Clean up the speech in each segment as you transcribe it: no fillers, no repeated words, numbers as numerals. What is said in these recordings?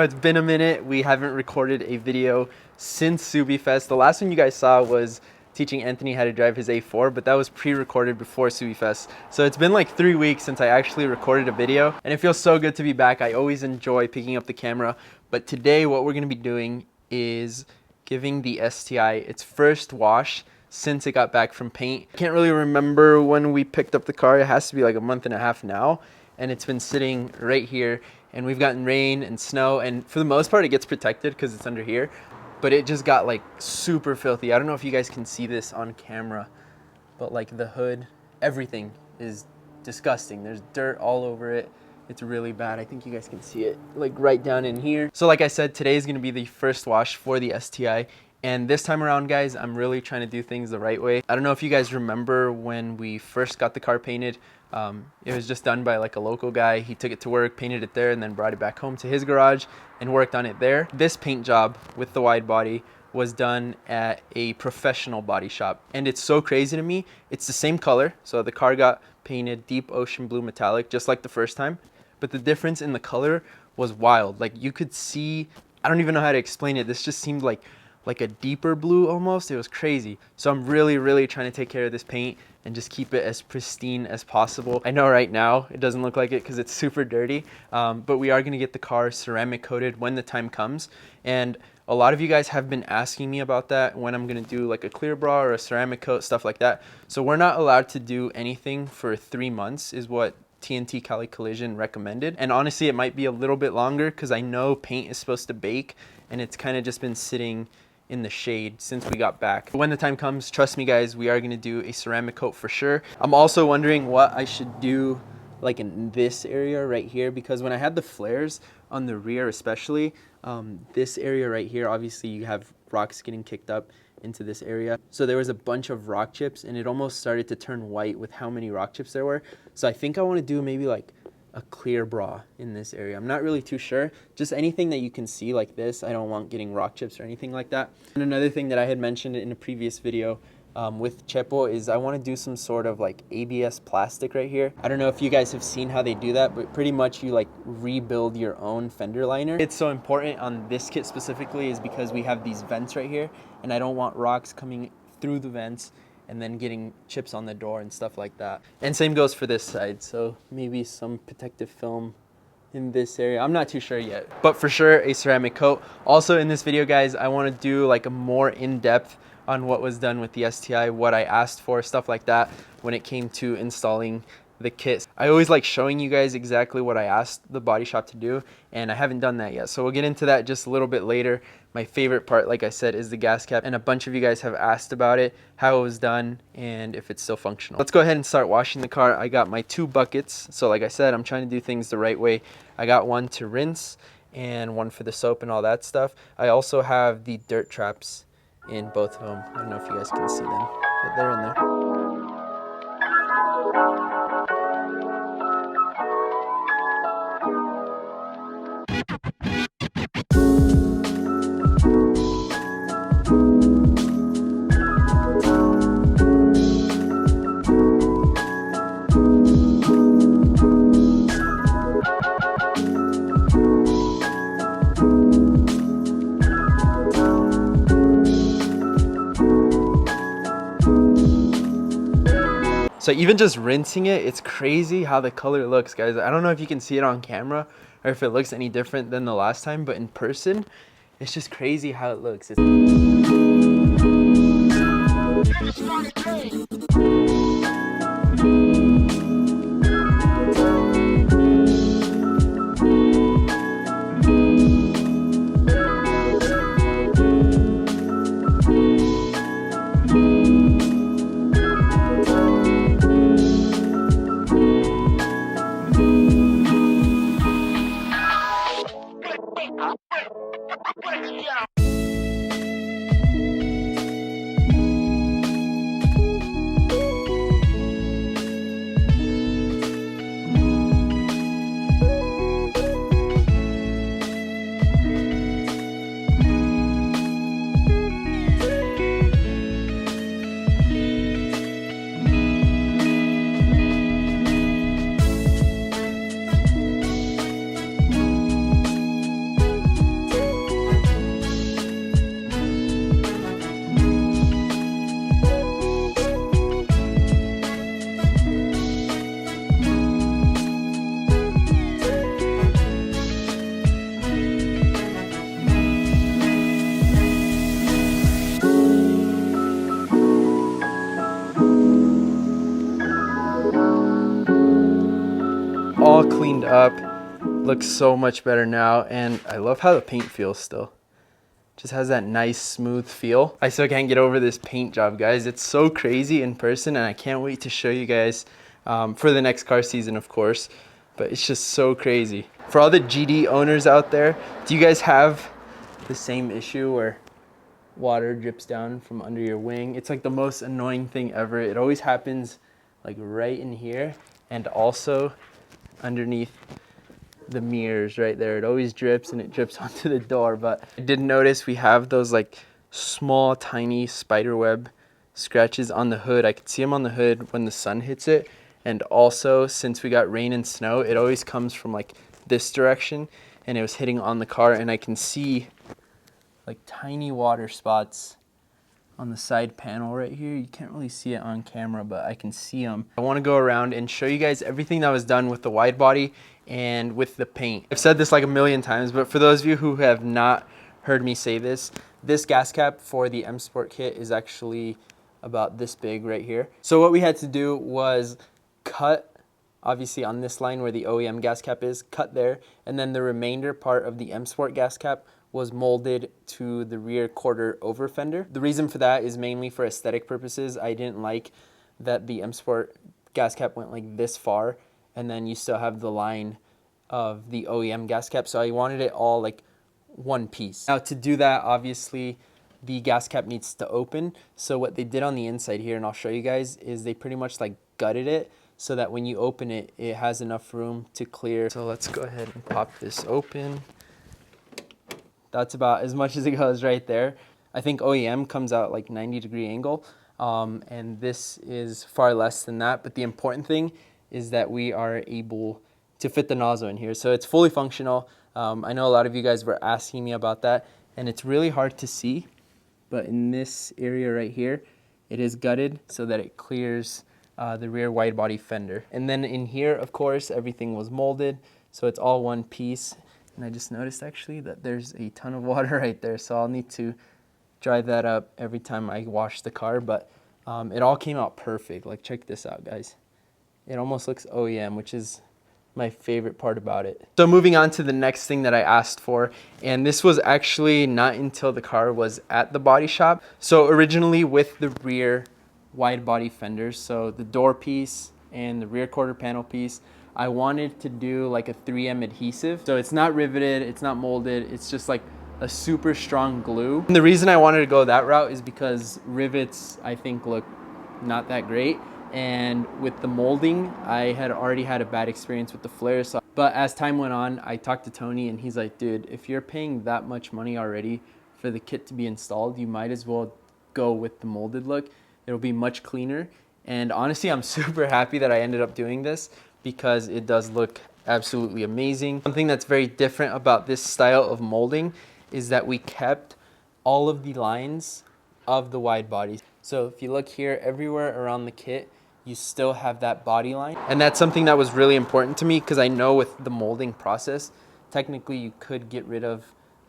It's been a minute. We haven't recorded a video since SubiFest. The last one you guys saw was teaching Anthony how to drive his A4, but that was pre-recorded before SubiFest. So it's been like 3 weeks since I actually recorded a video, and it feels so good to be back. I always enjoy picking up the camera, but today what we're gonna be doing is giving the STI its first wash since it got back from paint. I can't really remember when we picked up the car. It has to be like a month and a half now, and it's been sitting right here, and we've gotten rain and snow, and for the most part it gets protected because it's under here, but it just got like super filthy. I don't know if you guys can see this on camera, but like the hood, everything is disgusting. There's dirt all over it. It's really bad. I think you guys can see it like right down in here. So like I said, today is gonna be the first wash for the STI. And this time around, guys, I'm really trying to do things the right way. I don't know if you guys remember when we first got the car painted. It was just done by like a local guy. He took it to work, painted it there, and then brought it back home to his garage and worked on it there. This paint job with the wide body was done at a professional body shop. And it's so crazy to me. It's the same color. So the car got painted deep ocean blue metallic, just like the first time. But the difference in the color was wild. Like you could see, I don't even know how to explain it. This just seemed like a deeper blue almost. It was crazy. So I'm really trying to take care of this paint and just keep it as pristine as possible. I know right now it doesn't look like it because it's super dirty, but we are gonna get the car ceramic coated when the time comes. And a lot of you guys have been asking me about that, when I'm gonna do like a clear bra or a ceramic coat, stuff like that. So we're not allowed to do anything for 3 months is what TNT Cali Collision recommended. And honestly, it might be a little bit longer because I know paint is supposed to bake, and it's kind of just been sitting in the shade since we got back. When the time comes, trust me guys, we are gonna do a ceramic coat for sure. I'm also wondering what I should do like in this area right here, because when I had the flares on the rear especially, this area right here, obviously you have rocks getting kicked up into this area. So there was a bunch of rock chips and it almost started to turn white with how many rock chips there were. So I think I wanna do maybe like a clear bra in this area. I'm not really too sure. Just anything that you can see like this. I don't want getting rock chips or anything like that. And another thing that I had mentioned in a previous video with Chepo is I want to do some sort of like ABS plastic right here. I don't know if you guys have seen how they do that, but pretty much you like rebuild your own fender liner. It's so important on this kit specifically is because we have these vents right here, and I don't want rocks coming through the vents and then getting chips on the door and stuff like that. And same goes for this side. So maybe some protective film in this area. I'm not too sure yet, but for sure a ceramic coat. Also in this video, guys, I want to do like a more in-depth on what was done with the STI, what I asked for, stuff like that when it came to installing the kit. I always like showing you guys exactly what I asked the body shop to do, and I haven't done that yet. So we'll get into that just a little bit later. My favorite part, like I said, is the gas cap, and a bunch of you guys have asked about it, how it was done, and if it's still functional. Let's go ahead and start washing the car. I got my 2 buckets. So like I said, I'm trying to do things the right way. I got one to rinse and one for the soap and all that stuff. I also have the dirt traps in both of them. I don't know if you guys can see them, but they're in there. So even just rinsing it, it's crazy how the color looks, guys. I don't know if you can see it on camera or if it looks any different than the last time, but in person, it's just crazy how it looks. looks so much better now, and I love how the paint feels still. Just has that nice smooth feel. I still can't get over this paint job, guys. It's so crazy in person, and I can't wait to show you guys for the next car season, of course. But it's just so crazy. For all the GD owners out there, do you guys have the same issue where water drips down from under your wing? It's like the most annoying thing ever. It always happens like right in here, and also underneath the mirrors right there. It always drips, and it drips onto the door. But I did notice we have those like small tiny spider web scratches on the hood. I could see them on the hood when the sun hits it, and also since we got rain and snow, it always comes from like this direction, and it was hitting on the car, and I can see like tiny water spots on the side panel right here. You can't really see it on camera, but I can see them. I want to go around and show you guys everything that was done with the wide body and with the paint. I've said this like a million times, but for those of you who have not heard me say this gas cap for the M Sport kit is actually about this big right here. So what we had to do was cut, obviously on this line where the OEM gas cap is, cut there, and then the remainder part of the M Sport gas cap was molded to the rear quarter over fender. The reason for that is mainly for aesthetic purposes. I didn't like that the M Sport gas cap went like this far, and then you still have the line of the OEM gas cap, so I wanted it all like one piece. Now to do that, obviously the gas cap needs to open. So what they did on the inside here, and I'll show you guys, is they pretty much like gutted it so that when you open it, it has enough room to clear. So let's go ahead and pop this open. That's about as much as it goes right there. I think OEM comes out like 90-degree angle, and this is far less than that. But the important thing is that we are able to fit the nozzle in here. So it's fully functional. I know a lot of you guys were asking me about that, and it's really hard to see, but in this area right here, it is gutted so that it clears the rear wide body fender. And then in here, of course, everything was molded, so it's all one piece. And I just noticed actually that there's a ton of water right there, so I'll need to dry that up every time I wash the car. But it all came out perfect. Like, check this out, guys. It almost looks OEM, which is my favorite part about it. So moving on to the next thing that I asked for, and this was actually not until the car was at the body shop. So originally with the rear wide body fenders, so the door piece and the rear quarter panel piece, I wanted to do like a 3M adhesive. So it's not riveted, it's not molded, it's just like a super strong glue. And the reason I wanted to go that route is because rivets, I think, look not that great. And with the molding, I had already had a bad experience with the flares. But as time went on, I talked to Tony, and he's like, dude, if you're paying that much money already for the kit to be installed, you might as well go with the molded look. It'll be much cleaner. And honestly, I'm super happy that I ended up doing this, because it does look absolutely amazing. Something that's very different about this style of molding is that we kept all of the lines of the wide body. So if you look here, everywhere around the kit, you still have that body line. And that's something that was really important to me, because I know with the molding process, technically you could get rid of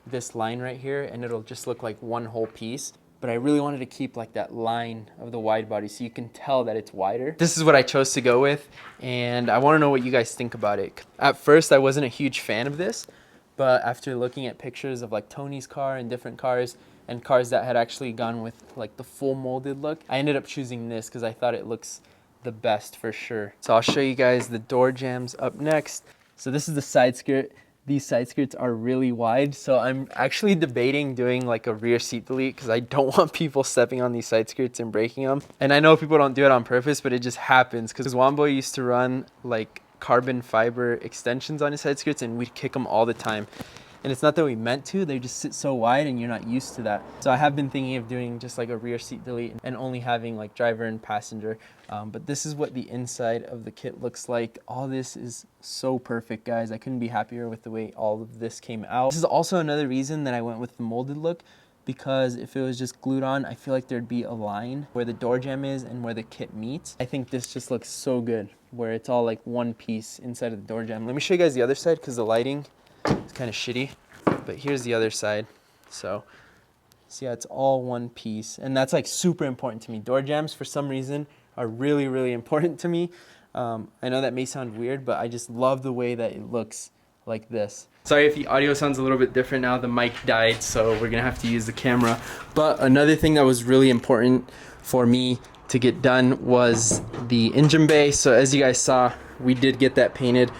this line right here and it'll just look like one whole piece. But I really wanted to keep like that line of the wide body so you can tell that it's wider. This is what I chose to go with, and I want to know what you guys think about it. At first, I wasn't a huge fan of this, but after looking at pictures of like Tony's car and different cars and cars that had actually gone with like the full molded look, I ended up choosing this because I thought it looks the best for sure. So I'll show you guys the door jambs up next. So this is the side skirt. These side skirts are really wide, so I'm actually debating doing like a rear seat delete because I don't want people stepping on these side skirts and breaking them. And I know people don't do it on purpose, but it just happens because Womboy used to run like carbon fiber extensions on his side skirts, and we'd kick them all the time. And it's not that we meant to, they just sit so wide and you're not used to that. So I have been thinking of doing just like a rear seat delete and only having like driver and passenger. But this is what the inside of the kit looks like. All this is so perfect, guys. I couldn't be happier with the way all of this came out. This is also another reason that I went with the molded look, because if it was just glued on, I feel like there'd be a line where the door jamb is and where the kit meets. I think this just looks so good, where it's all like one piece inside of the door jamb. Let me show you guys the other side because the lighting is kind of shitty, but here's the other side. So see how it's all one piece, and that's like super important to me. Door jambs for some reason are really, really important to me. I know that may sound weird, but I just love the way that it looks like this. Sorry if the audio sounds a little bit different now. The mic died, so we're gonna have to use the camera. But another thing that was really important for me to get done was the engine bay. So as you guys saw, we did get that painted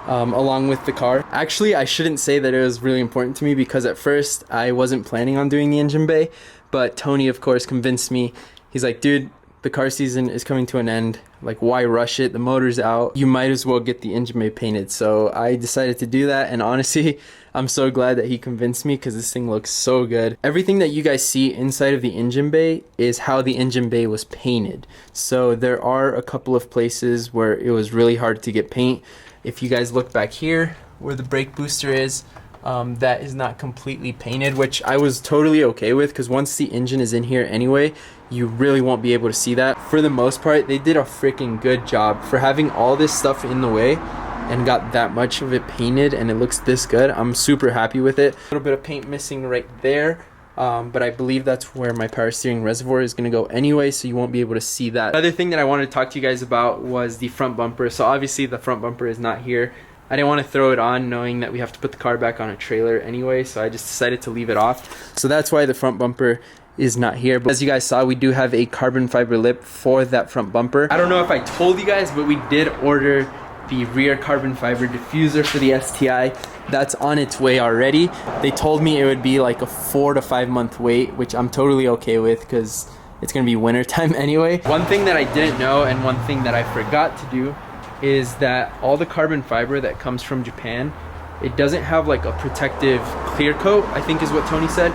along with the car. Actually, I shouldn't say that it was really important to me, because at first I wasn't planning on doing the engine bay, but Tony of course convinced me. He's like, dude, the car season is coming to an end, like why rush it? The motor's out, you might as well get the engine bay painted. So I decided to do that, and honestly I'm so glad that he convinced me, because this thing looks so good. Everything that you guys see inside of the engine bay is how the engine bay was painted. So there are a couple of places where it was really hard to get paint. If you guys look back here where the brake booster is, that is not completely painted, which I was totally okay with, because once the engine is in here anyway, you really won't be able to see that. For the most part, they did a freaking good job for having all this stuff in the way and got that much of it painted, and it looks this good. I'm super happy with it. A little bit of paint missing right there, but I believe that's where my power steering reservoir is going to go anyway, so you won't be able to see that. The other thing that I wanted to talk to you guys about was the front bumper. So obviously the front bumper is not here. I didn't want to throw it on knowing that we have to put the car back on a trailer anyway, so I just decided to leave it off. So that's why the front bumper is not here. But as you guys saw, we do have a carbon fiber lip for that front bumper. I don't know if I told you guys, but we did order the rear carbon fiber diffuser for the STI. That's on its way already. They told me it would be like a 4 to 5 month wait, which I'm totally okay with, because it's gonna be winter time anyway. One thing that I didn't know, and one thing that I forgot to do, is that all the carbon fiber that comes from Japan, it doesn't have like a protective clear coat, I think is what Tony said.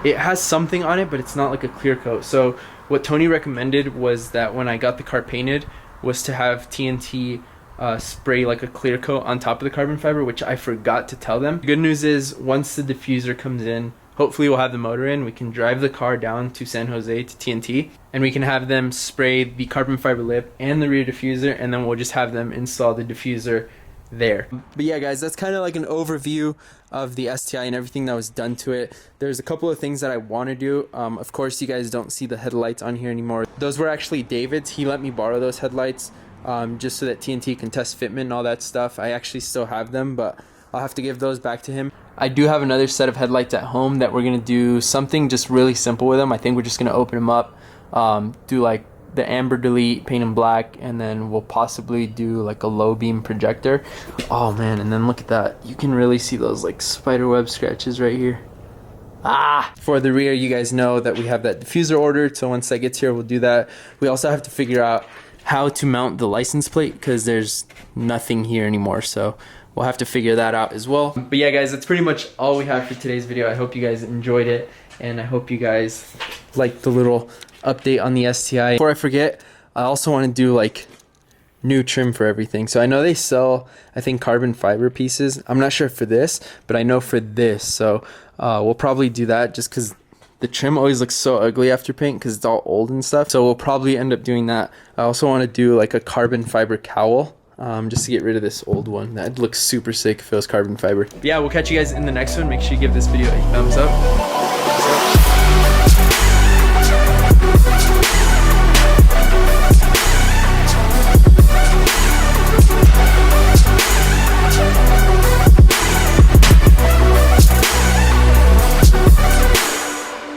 It has something on it, but it's not like a clear coat. So what Tony recommended was that when I got the car painted, was to have TNT spray like a clear coat on top of the carbon fiber, which I forgot to tell them. The good news is, once the diffuser comes in, hopefully we'll have the motor in, we can drive the car down to San Jose to TNT, and we can have them spray the carbon fiber lip and the rear diffuser, and then we'll just have them install the diffuser there. But yeah guys, that's kind of like an overview of the STI and everything that was done to it. There's a couple of things that I want to do. Of course, you guys don't see the headlights on here anymore. Those were actually David's. He let me borrow those headlights just so that TNT can test fitment and all that stuff. I actually still have them, but I'll have to give those back to him. I do have another set of headlights at home that we're going to do something just really simple with them. I think we're just going to open them up, do like the amber delete, paint them black, and then we'll possibly do like a low beam projector. Oh man, and then look at that. You can really see those like spider web scratches right here. For the rear, you guys know that we have that diffuser ordered, so once that gets here, we'll do that. We also have to figure out how to mount the license plate, because there's nothing here anymore, so we'll have to figure that out as well. But yeah guys, that's pretty much all we have for today's video. I hope you guys enjoyed it, and I hope you guys liked the little update on the STI. Before I forget, I also want to do like new trim for everything. So I know they sell, I think, carbon fiber pieces. I'm not sure for this, but I know for this. So we'll probably do that, just because the trim always looks so ugly after paint because it's all old and stuff. So we'll probably end up doing that. I also want to do like a carbon fiber cowl, just to get rid of this old one. That looks super sick if it was carbon fiber. But yeah, we'll catch you guys in the next one. Make sure you give this video a thumbs up.